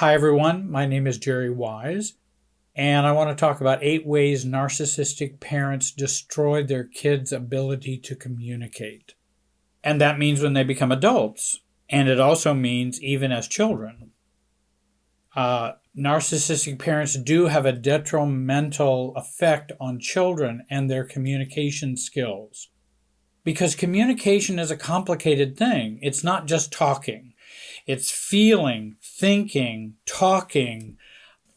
Hi, everyone. My name is Jerry Wise, and I want to talk about 8 ways narcissistic parents destroy their kids' ability to communicate. And that means when they become adults, and it also means even as children. Narcissistic parents do have a detrimental effect on children and their communication skills. Because communication is a complicated thing. It's not just talking. It's feeling, thinking, talking,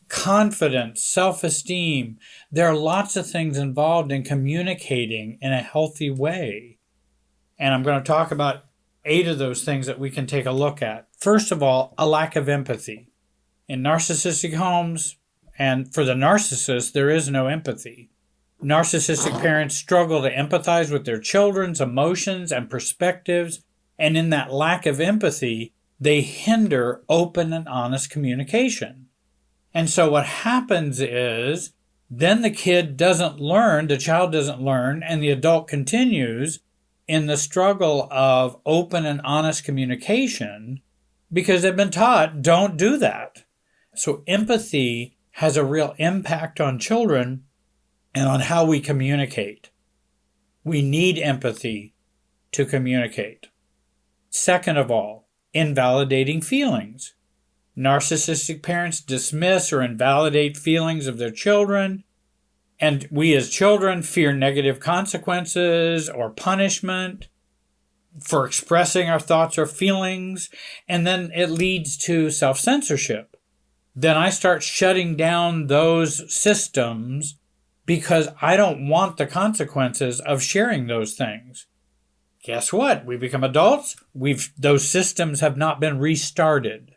confidence, self-esteem. There are lots of things involved in communicating in a healthy way. And I'm going to talk about 8 of those things that we can take a look at. First of all, a lack of empathy. In narcissistic homes, and for the narcissist, there is no empathy. Narcissistic parents struggle to empathize with their children's emotions and perspectives, and in that lack of empathy, they hinder open and honest communication. And so what happens is, then the child doesn't learn, and the adult continues in the struggle of open and honest communication because they've been taught, don't do that. So empathy has a real impact on children and on how we communicate. We need empathy to communicate. Second of all, invalidating feelings. Narcissistic parents dismiss or invalidate feelings of their children, and we as children fear negative consequences or punishment for expressing our thoughts or feelings, and then it leads to self-censorship. Then I start shutting down those systems because I don't want the consequences of sharing those things. Guess what? We become adults. Those systems have not been restarted.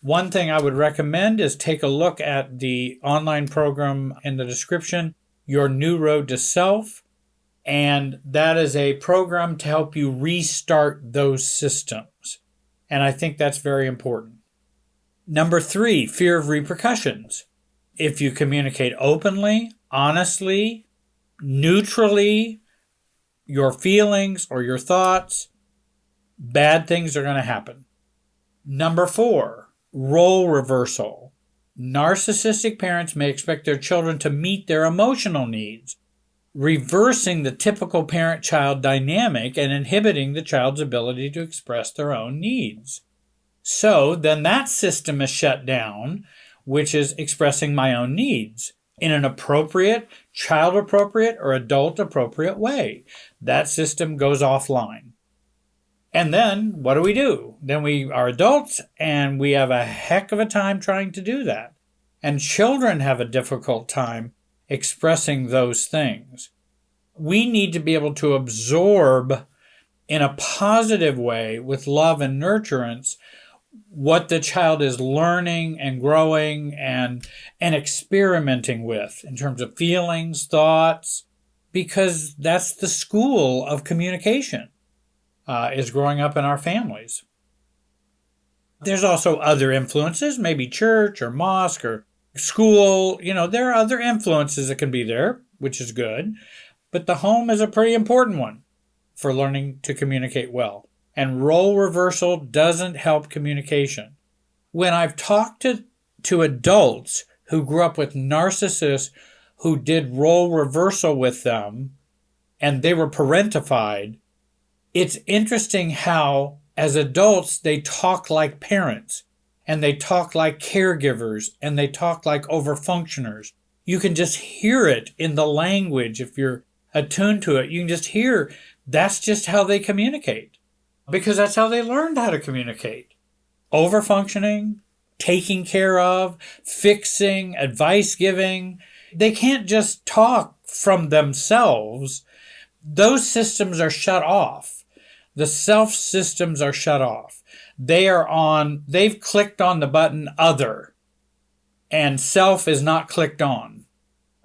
One thing I would recommend is take a look at the online program in the description, Your New Road to Self. And that is a program to help you restart those systems. And I think that's very important. Number 3, fear of repercussions. If you communicate openly, honestly, neutrally, your feelings or your thoughts, bad things are going to happen. Number 4, role reversal. Narcissistic parents may expect their children to meet their emotional needs, reversing the typical parent-child dynamic and inhibiting the child's ability to express their own needs. So then that system is shut down, which is expressing my own needs in an appropriate, child-appropriate, or adult-appropriate way. That system goes offline. And then what do? Then we are adults, and we have a heck of a time trying to do that. And children have a difficult time expressing those things. We need to be able to absorb in a positive way with love and nurturance what the child is learning and growing and experimenting with in terms of feelings, thoughts, because that's the school of communication, is growing up in our families. There's also other influences, maybe church or mosque or school. There are other influences that can be there, which is good, but the home is a pretty important one for learning to communicate well. And role reversal doesn't help communication. When I've talked to adults who grew up with narcissists who did role reversal with them, and they were parentified, it's interesting how, as adults, they talk like parents, and they talk like caregivers, and they talk like overfunctioners. You can just hear it in the language. If you're attuned to it, you can just hear that's just how they communicate. Because that's how they learned how to communicate. Overfunctioning, taking care of, fixing, advice giving. They can't just talk from themselves. Those systems are shut off. The self systems are shut off. They've clicked on the button other, and self is not clicked on.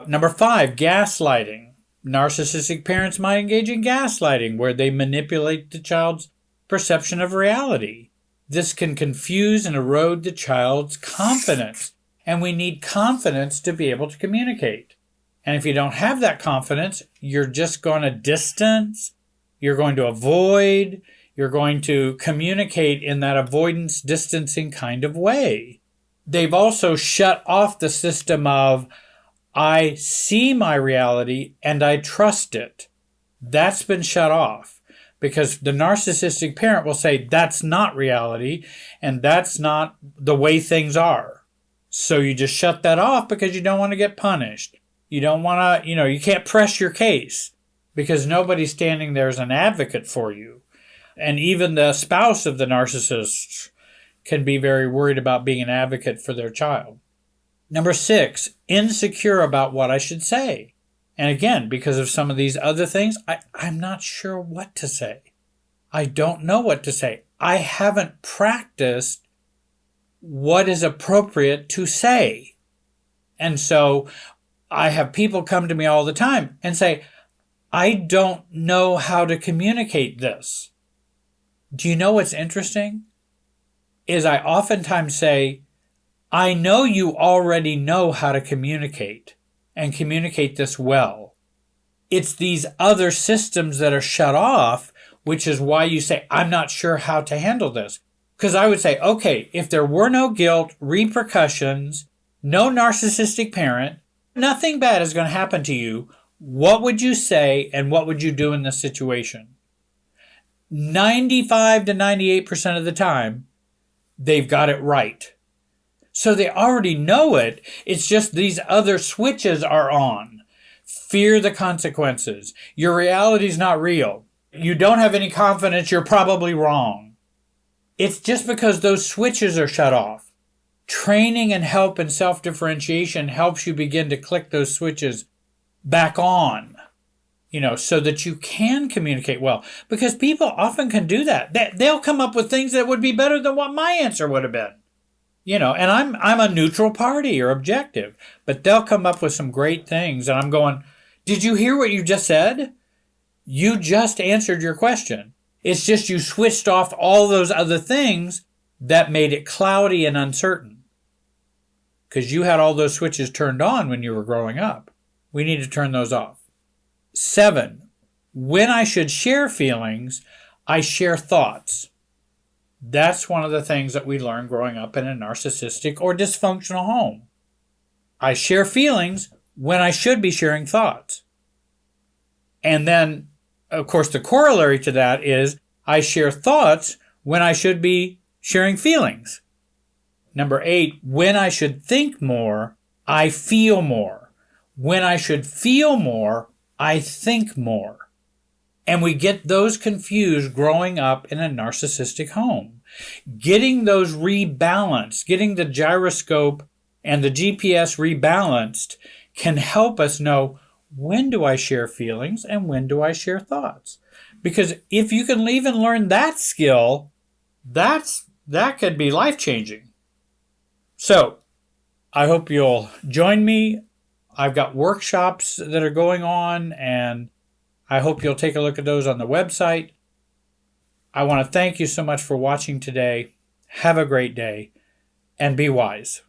Number 5, gaslighting. Narcissistic parents might engage in gaslighting, where they manipulate the child's perception of reality. This can confuse and erode the child's confidence, and we need confidence to be able to communicate. And if you don't have that confidence, you're just going to distance, you're going to avoid, You're going to communicate in that avoidance, distancing kind of way. They've also shut off the system of, I see my reality and I trust it. That's been shut off because the narcissistic parent will say, that's not reality and that's not the way things are. So you just shut that off because you don't want to get punished. You don't want to, you can't press your case because nobody's standing there as an advocate for you. And even the spouse of the narcissist can be very worried about being an advocate for their child. Number 6, insecure about what I should say. And again, because of some of these other things, I'm not sure what to say. I don't know what to say. I haven't practiced what is appropriate to say. And so I have people come to me all the time and say, I don't know how to communicate this. Do you know what's interesting? Is I oftentimes say, I know you already know how to communicate and communicate this well. It's these other systems that are shut off, which is why you say, I'm not sure how to handle this. Because I would say, okay, if there were no guilt, repercussions, no narcissistic parent, nothing bad is going to happen to you, what would you say and what would you do in this situation? 95 to 98% of the time, they've got it right. So they already know it. It's just these other switches are on. Fear the consequences. Your reality is not real. You don't have any confidence. You're probably wrong. It's just because those switches are shut off. Training and help and self-differentiation helps you begin to click those switches back on, so that you can communicate well. Because people often can do that. They'll come up with things that would be better than what my answer would have been. And I'm a neutral party or objective, but they'll come up with some great things. And I'm going, did you hear what you just said? You just answered your question. It's just you switched off all those other things that made it cloudy and uncertain. Because you had all those switches turned on when you were growing up. We need to turn those off. 7, when I should share feelings, I share thoughts. That's one of the things that we learn growing up in a narcissistic or dysfunctional home. I share feelings when I should be sharing thoughts. And then, of course, the corollary to that is I share thoughts when I should be sharing feelings. Number 8, when I should think more, I feel more. When I should feel more, I think more. And we get those confused growing up in a narcissistic home. Getting those rebalanced, getting the gyroscope and the GPS rebalanced can help us know, when do I share feelings and when do I share thoughts? Because if you can even learn that skill, that could be life-changing. So I hope you'll join me. I've got workshops that are going on, and I hope you'll take a look at those on the website. I want to thank you so much for watching today. Have a great day, and be wise.